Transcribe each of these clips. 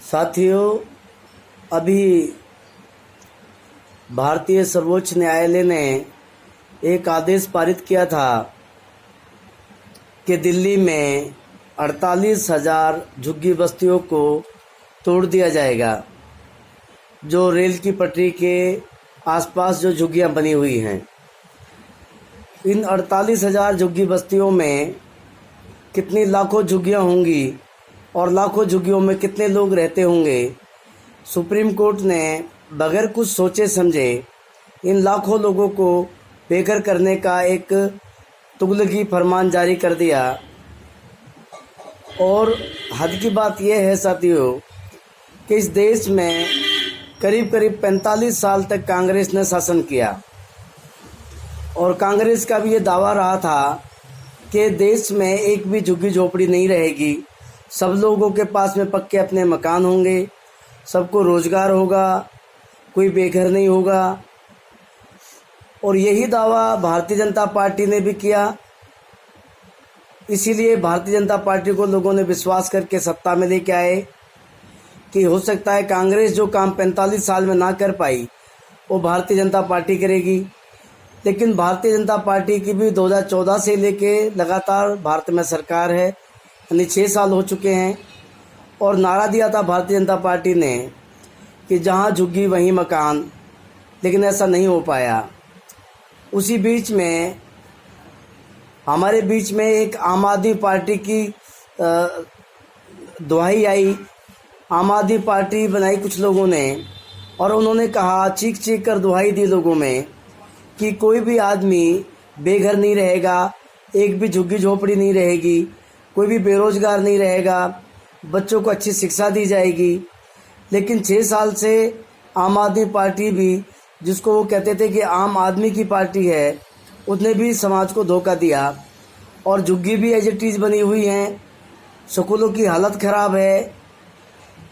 साथियों, अभी भारतीय सर्वोच्च न्यायालय ने एक आदेश पारित किया था कि दिल्ली में 48,000 झुग्गी बस्तियों को तोड़ दिया जाएगा। जो रेल की पटरी के आसपास जो झुग्गियां बनी हुई हैं, इन 48,000 झुग्गी बस्तियों में कितनी लाखों झुग्गियां होंगी और लाखों झुग्गियों में कितने लोग रहते होंगे। सुप्रीम कोर्ट ने बगैर कुछ सोचे समझे इन लाखों लोगों को बेघर करने का एक तुगलकी फरमान जारी कर दिया। और हद की बात यह है साथियों कि इस देश में करीब 45 साल तक कांग्रेस ने शासन किया और कांग्रेस का भी ये दावा रहा था कि देश में एक भी झुग्गी झोपड़ी नहीं रहेगी, सब लोगों के पास में पक्के अपने मकान होंगे, सबको रोज़गार होगा, कोई बेघर नहीं होगा। और यही दावा भारतीय जनता पार्टी ने भी किया। इसीलिए भारतीय जनता पार्टी को लोगों ने विश्वास करके सत्ता में लेके आए कि हो सकता है कांग्रेस जो काम 45 साल में ना कर पाई वो भारतीय जनता पार्टी करेगी। लेकिन भारतीय जनता पार्टी की भी 2014 से लेके लगातार भारत में सरकार है, यानी 6 साल हो चुके हैं। और नारा दिया था भारतीय जनता पार्टी ने कि जहां झुग्गी वहीं मकान, लेकिन ऐसा नहीं हो पाया। उसी बीच में हमारे बीच में एक आम आदमी पार्टी की दुहाई आई, आम आदमी पार्टी बनाई कुछ लोगों ने, और उन्होंने कहा, चीख चीख कर दुहाई दी लोगों में कि कोई भी आदमी बेघर नहीं रहेगा, एक भी झुग्गी झोपड़ी नहीं रहेगी, कोई भी बेरोजगार नहीं रहेगा, बच्चों को अच्छी शिक्षा दी जाएगी। लेकिन 6 साल से आम आदमी पार्टी भी, जिसको वो कहते थे कि आम आदमी की पार्टी है, उसने भी समाज को धोखा दिया। और झुग्गी भी एज इट इज़ बनी हुई हैं, स्कूलों की हालत ख़राब है,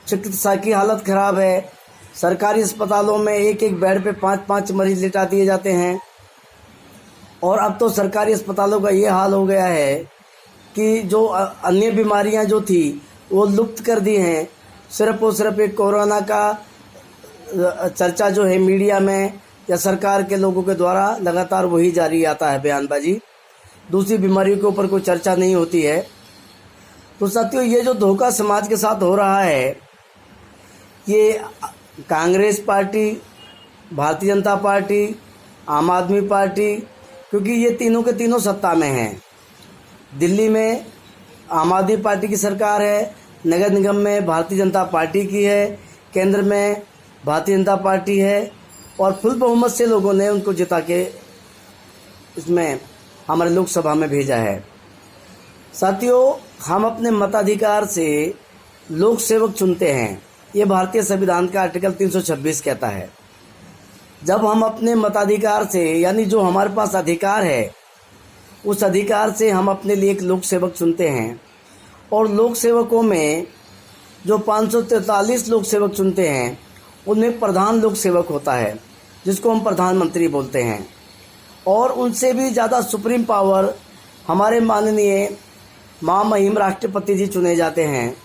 चिकित्सा की हालत ख़राब है, सरकारी अस्पतालों में एक एक बेड पे 5-5 मरीज लिटा दिए जाते हैं। और अब तो सरकारी अस्पतालों का ये हाल हो गया है कि जो अन्य बीमारियां जो थी वो लुप्त कर दी हैं। सिर्फ और सिर्फ एक कोरोना का चर्चा जो है मीडिया में या सरकार के लोगों के द्वारा लगातार वही जारी आता है बयानबाजी, दूसरी बीमारियों के ऊपर कोई चर्चा नहीं होती है। तो साथियों, ये जो धोखा समाज के साथ हो रहा है, ये कांग्रेस पार्टी, भारतीय जनता पार्टी, आम आदमी पार्टी, क्योंकि ये तीनों के तीनों सत्ता में हैं। दिल्ली में आम आदमी पार्टी की सरकार है, नगर निगम में भारतीय जनता पार्टी की है, केंद्र में भारतीय जनता पार्टी है, और फुल बहुमत से लोगों ने उनको जिता के इसमें हमारे लोकसभा में भेजा है। साथियों, हम अपने मताधिकार से लोक सेवक चुनते हैं, ये भारतीय संविधान का आर्टिकल 326 कहता है। जब हम अपने मताधिकार से, यानी जो हमारे पास अधिकार है, उस अधिकार से हम अपने लिए एक लोक सेवक चुनते हैं। और लोक सेवकों में जो 543 लोक सेवक चुनते हैं, उनमें प्रधान लोक सेवक होता है, जिसको हम प्रधानमंत्री बोलते हैं। और उनसे भी ज़्यादा सुप्रीम पावर हमारे माननीय महामहिम राष्ट्रपति जी चुने जाते हैं,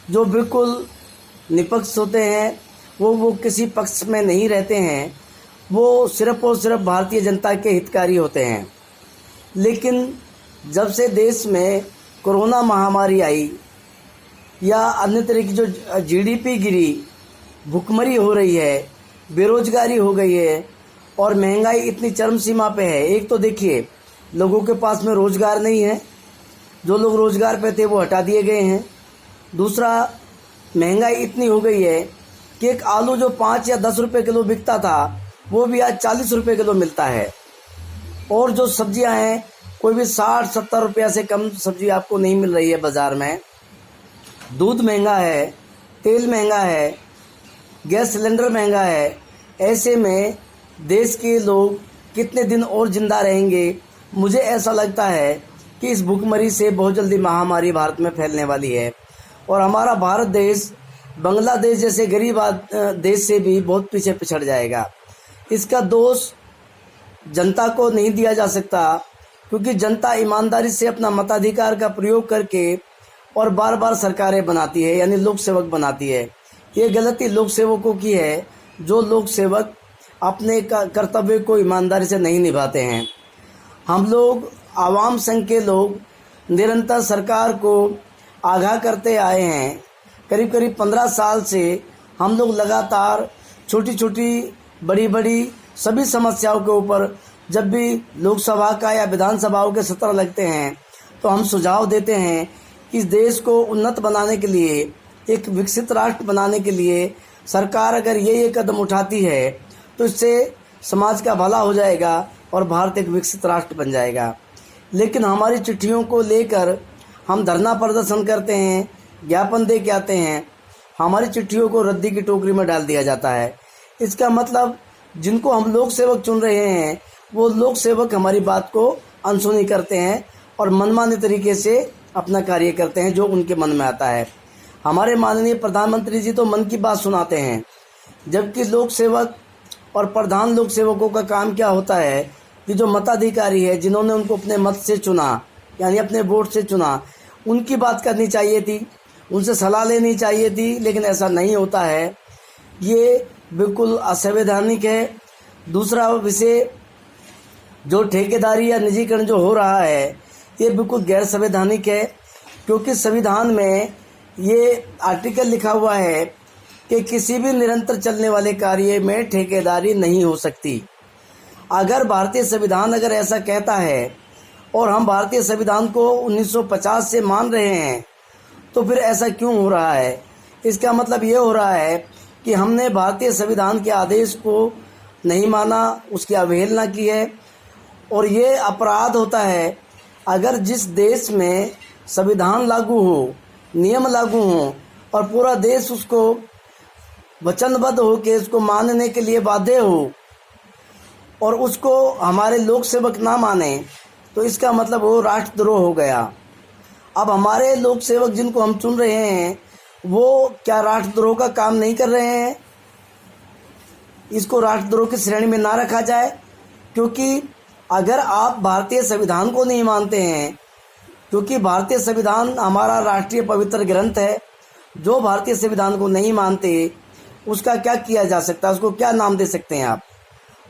जो बिल्कुल निष्पक्ष होते हैं। वो किसी पक्ष में नहीं रहते हैं, वो सिर्फ और सिर्फ भारतीय जनता के हितकारी होते हैं। लेकिन जब से देश में कोरोना महामारी आई या अन्य तरह की जो जीडीपी गिरी, भुखमरी हो रही है, बेरोजगारी हो गई है और महंगाई इतनी चरम सीमा पे है। एक तो देखिए, लोगों के पास में रोज़गार नहीं है, जो लोग रोज़गार पे थे वो हटा दिए गए हैं। दूसरा, महंगाई इतनी हो गई है कि एक आलू जो 5 या 10 रुपए किलो बिकता था, वो भी आज 40 रुपए किलो मिलता है। और जो सब्जियां हैं, कोई भी 60-70 रुपया से कम सब्जी आपको नहीं मिल रही है बाज़ार में। दूध महंगा है, तेल महंगा है, गैस सिलेंडर महंगा है। ऐसे में देश के लोग कितने दिन और जिंदा रहेंगे? मुझे ऐसा लगता है कि इस भुखमरी से बहुत जल्दी महामारी भारत में फैलने वाली है और हमारा भारत देश बांग्लादेश जैसे गरीब देश से भी बहुत पीछे पिछड़ जाएगा। इसका दोष जनता को नहीं दिया जा सकता, क्योंकि जनता ईमानदारी से अपना मताधिकार का प्रयोग करके और बार बार सरकारें बनाती है, यानी लोक सेवक बनाती है। ये गलती लोक सेवकों की है, जो लोक सेवक अपने कर्तव्य को ईमानदारी से नहीं निभाते हैं। हम लोग आवाम संघ के लोग निरंतर सरकार को आगाह करते आए हैं। करीब करीब 15 साल से हम लोग लगातार छोटी छोटी बड़ी बड़ी सभी समस्याओं के ऊपर जब भी लोकसभा का या विधानसभाओं के सत्र लगते हैं तो हम सुझाव देते हैं कि इस देश को उन्नत बनाने के लिए, एक विकसित राष्ट्र बनाने के लिए सरकार अगर ये कदम उठाती है तो इससे समाज का भला हो जाएगा और भारत एक विकसित राष्ट्र बन जाएगा। लेकिन हमारी चिट्ठियों को लेकर हम धरना प्रदर्शन करते हैं, ज्ञापन दे के आते हैं, हमारी चिट्ठियों को रद्दी की टोकरी में डाल दिया जाता है। इसका मतलब जिनको हम लोक सेवक चुन रहे हैं वो लोक सेवक हमारी बात को अनसुनी करते हैं और मनमाने तरीके से अपना कार्य करते हैं जो उनके मन में आता है। हमारे माननीय प्रधानमंत्री जी तो मन की बात सुनाते हैं, जबकि लोक सेवक और प्रधान लोक सेवकों का काम क्या होता है कि जो मताधिकारी है, जिन्होंने उनको अपने मत से चुना यानी अपने वोट से चुना, उनकी बात करनी चाहिए थी, उनसे सलाह लेनी चाहिए थी, लेकिन ऐसा नहीं होता है। ये बिल्कुल असंवैधानिक है। दूसरा विषय, जो ठेकेदारी या निजीकरण जो हो रहा है ये बिल्कुल गैर संवैधानिक है, क्योंकि संविधान में ये आर्टिकल लिखा हुआ है कि किसी भी निरंतर चलने वाले कार्य में ठेकेदारी नहीं हो सकती। अगर भारतीय संविधान अगर ऐसा कहता है और हम भारतीय संविधान को 1950 से मान रहे हैं तो फिर ऐसा क्यों हो रहा है? इसका मतलब ये हो रहा है कि हमने भारतीय संविधान के आदेश को नहीं माना, उसकी अवहेलना की है। और ये अपराध होता है अगर जिस देश में संविधान लागू हो, नियम लागू हो और पूरा देश उसको वचनबद्ध हो के उसको मानने के लिए बाध्य हो और उसको हमारे लोक सेवक ना माने, तो इसका मतलब वो राष्ट्रद्रोह हो गया। अब हमारे लोक सेवक जिनको हम चुन रहे हैं वो क्या राष्ट्रद्रोह का काम नहीं कर रहे हैं? इसको राष्ट्रद्रोह की श्रेणी में ना रखा जाए, क्योंकि अगर आप भारतीय संविधान को नहीं मानते हैं, क्योंकि भारतीय संविधान हमारा राष्ट्रीय पवित्र ग्रंथ है, जो भारतीय संविधान को नहीं मानते उसका क्या किया जा सकता है? उसको क्या नाम दे सकते हैं आप?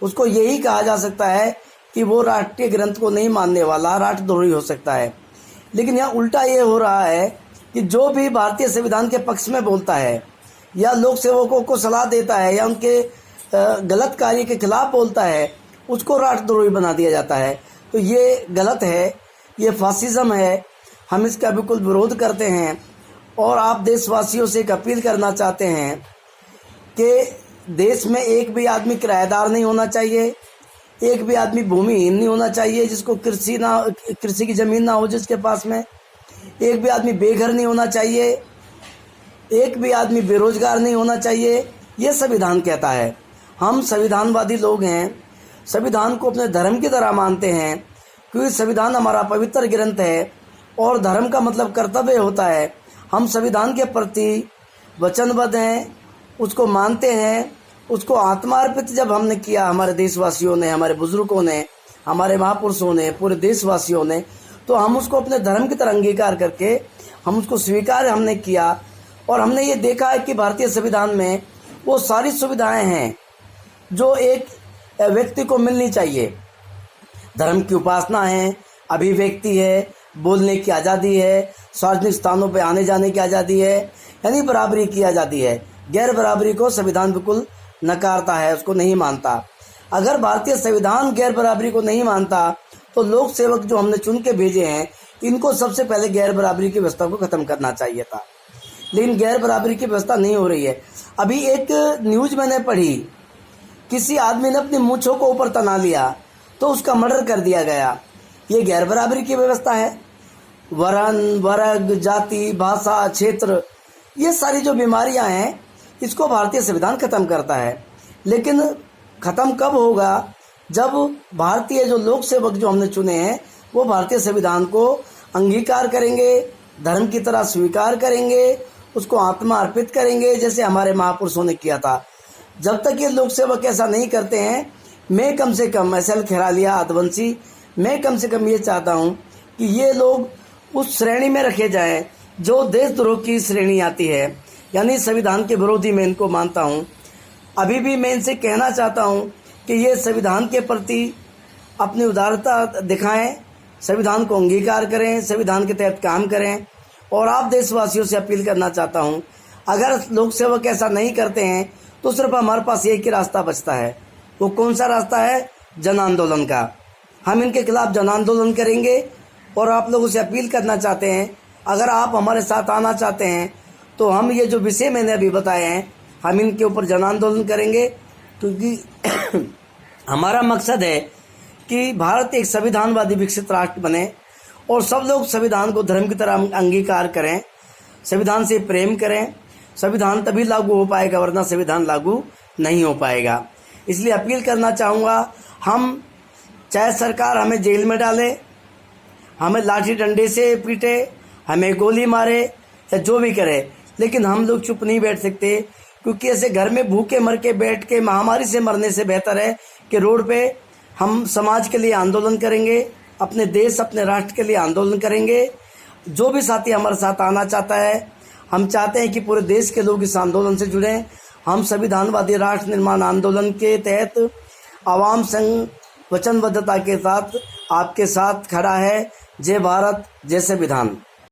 उसको यही कहा जा सकता है कि वो राष्ट्रीय ग्रंथ को नहीं मानने वाला राष्ट्रद्रोही हो सकता है। लेकिन यहाँ उल्टा ये हो रहा है कि जो भी भारतीय संविधान के पक्ष में बोलता है या लोक सेवकों को सलाह देता है या उनके गलत कार्य के खिलाफ बोलता है, उसको राष्ट्रद्रोही बना दिया जाता है। तो ये गलत है, ये फासिज्म है। हम इसका बिल्कुल विरोध करते हैं और आप देशवासियों से एक अपील करना चाहते हैं कि देश में एक भी आदमी किराएदार नहीं होना चाहिए, एक भी आदमी भूमिहीन नहीं होना चाहिए जिसको कृषि की ज़मीन ना हो जिसके पास में, एक भी आदमी बेघर नहीं होना चाहिए, एक भी आदमी बेरोजगार नहीं होना चाहिए। ये संविधान कहता है। हम संविधानवादी लोग हैं, संविधान को अपने धर्म की तरह मानते हैं, क्योंकि संविधान हमारा पवित्र ग्रंथ है और धर्म का मतलब कर्तव्य होता है। हम संविधान के प्रति वचनबद्ध हैं, उसको मानते हैं, उसको आत्मार्पित जब हमने किया, हमारे देशवासियों ने, हमारे बुजुर्गों ने, हमारे महापुरुषों ने, पूरे देशवासियों ने, तो हम उसको अपने धर्म की तरह अंगीकार करके हम उसको स्वीकार हमने किया। और हमने ये देखा है कि भारतीय संविधान में वो सारी सुविधाएं हैं जो एक व्यक्ति को मिलनी चाहिए। धर्म की उपासना है, अभिव्यक्ति है, बोलने की आज़ादी है, सार्वजनिक स्थानों पर आने जाने की आज़ादी है, यानी बराबरी की आज़ादी है। गैर बराबरी को संविधान बिल्कुल नकारता है, उसको नहीं मानता। अगर भारतीय संविधान गैर बराबरी को नहीं मानता तो लोक सेवक जो हमने चुन के भेजे हैं इनको सबसे पहले गैर बराबरी की व्यवस्था को खत्म करना चाहिए था। लेकिन गैर बराबरी की व्यवस्था नहीं हो रही है। अभी एक न्यूज मैंने पढ़ी, किसी आदमी ने अपनी मूंछों को ऊपर तना लिया तो उसका मर्डर कर दिया गया। ये गैर बराबरी की व्यवस्था है। वर्ण, वर्ग, जाति, भाषा, क्षेत्र, ये सारी जो बीमारियां हैं इसको भारतीय संविधान खत्म करता है। लेकिन खत्म कब होगा? जब भारतीय जो लोक सेवक जो हमने चुने हैं वो भारतीय संविधान को अंगीकार करेंगे, धर्म की तरह स्वीकार करेंगे, उसको आत्मा अर्पित करेंगे जैसे हमारे महापुरुषों ने किया था। जब तक ये लोक सेवक ऐसा नहीं करते हैं, मैं कम से कम SL खेरालिया आदिवंशी, मैं कम से कम ये चाहता हूँ कि ये लोग उस श्रेणी में रखे जाएं जो देशद्रोह की श्रेणी आती है, यानी संविधान के विरोधी, मैं इनको मानता हूं। अभी भी मैं इनसे कहना चाहता हूं कि ये संविधान के प्रति अपनी उदारता दिखाएं, संविधान को अंगीकार करें, संविधान के तहत काम करें। और आप देशवासियों से अपील करना चाहता हूं, अगर लोक सेवक ऐसा नहीं करते हैं तो सिर्फ हमारे पास एक ही रास्ता बचता है। वो कौन सा रास्ता है? जन आंदोलन का। हम इनके खिलाफ जन आंदोलन करेंगे। और आप लोगों से अपील करना चाहते हैं, अगर आप हमारे साथ आना चाहते हैं तो हम ये जो विषय मैंने अभी बताए हैं, हम इनके ऊपर जन आंदोलन करेंगे, क्योंकि हमारा मकसद है कि भारत एक संविधानवादी विकसित राष्ट्र बने और सब लोग संविधान को धर्म की तरह अंगीकार करें, संविधान से प्रेम करें। संविधान तभी लागू हो पाएगा, वरना संविधान लागू नहीं हो पाएगा। इसलिए अपील करना चाहूँगा, हम चाहे सरकार हमें जेल में डाले, हमें लाठी डंडे से पीटे, हमें गोली मारे या जो भी करे, लेकिन हम लोग चुप नहीं बैठ सकते। क्योंकि ऐसे घर में भूखे मर के बैठ के महामारी से मरने से बेहतर है कि रोड पे हम समाज के लिए आंदोलन करेंगे, अपने देश अपने राष्ट्र के लिए आंदोलन करेंगे। जो भी साथी हमारे साथ आना चाहता है, हम चाहते हैं कि पूरे देश के लोग इस आंदोलन से जुड़ें। हम संविधानवादी राष्ट्र निर्माण आंदोलन के तहत आवाम संघ वचनबद्धता के साथ आपके साथ खड़ा है। जय भारत, जय संविधान।